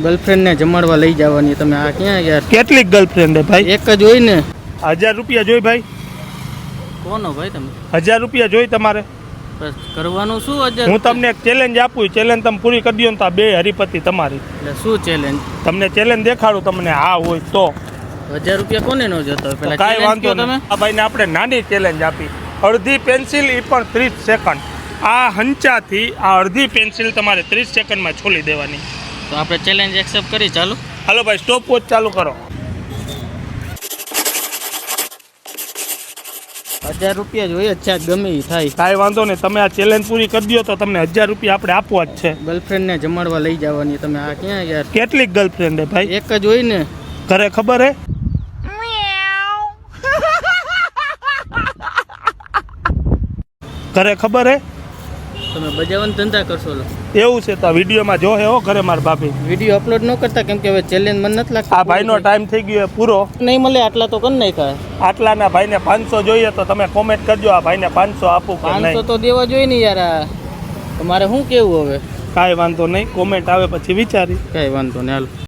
Girlfriend ને જમાડવા લઈ જવાની તમે આ ક્યાં યાર? કેટલી ગર્લફ્રેન્ડ હે ભાઈ? એક જ હોય ને. 1000 રૂપિયા જોઈ ભાઈ? કોનો ભાઈ તમે? 1000 રૂપિયા જોઈ તમારે? બસ કરવાનું શું? 1000 હું તમને એક ચેલેન્જ આપું, ચેલેન્જ તમે પૂરી કરી દો ને તો આ બે હરીપતિ તમારી. એટલે શું ચેલેન્જ? તમને ચેલેન્જ દેખાડું, તમને હા હોય તો. 1000 રૂપિયા કોને નો જતો? પેલા કાંઈ વાંધો નહીં. આ ભાઈને આપણે નાની ચેલેન્જ આપી, અડધી પેન્સિલ એ પણ 30 સેકન્ડ. આ હંચાથી આ અડધી પેન્સિલ તમારે 30 સેકન્ડમાં છોલી દેવાની. તો આપણે ચેલેન્જ એક્સેપ્ટ કરી. ચાલુ. હાલો ભાઈ, સ્ટોપ વોચ ચાલુ કરો. 1000 રૂપિયા જોઈએ જ છે, ગમે એ થાય. કાંઈ વાંધો નહીં, તમે આ ચેલેન્જ પૂરી કરી દો તો તમને 1000 રૂપિયા આપણે આપવા જ છે. ગર્લફ્રેન્ડ ને જમાડવા લઈ જવાની તમે આ ક્યાં યાર? કેટલી ગર્લફ્રેન્ડ હે ભાઈ? એક જ હોય ને. ઘરે ખબર હે? ઘરે ખબર હે? તમે બજાવવાનો ધંધા કરશો? એવું છે તો વિડીયોમાં જો હે હો ઘરે મારા ભાભી. વિડીયો અપલોડ ન કરતા, કેમ કે હવે ચેલેન્જ મને નથી લાગતું આ ભાઈનો ટાઈમ થઈ ગયો પૂરો. નહીં મળે આટલા તો કરી નાખાય. આટલાના ભાઈને 500 જોઈએ તો તમે કોમેન્ટ કરજો, આ ભાઈને 500 આપું કે 500 નહીં. તો દેવા જોઈએ ને યાર. આ તમારે શું કેવું હવે? કાંઈ વાંધો નહીં, કોમેન્ટ આવે પછી વિચારી. કાંઈ વાંધો નહીં, હાલો.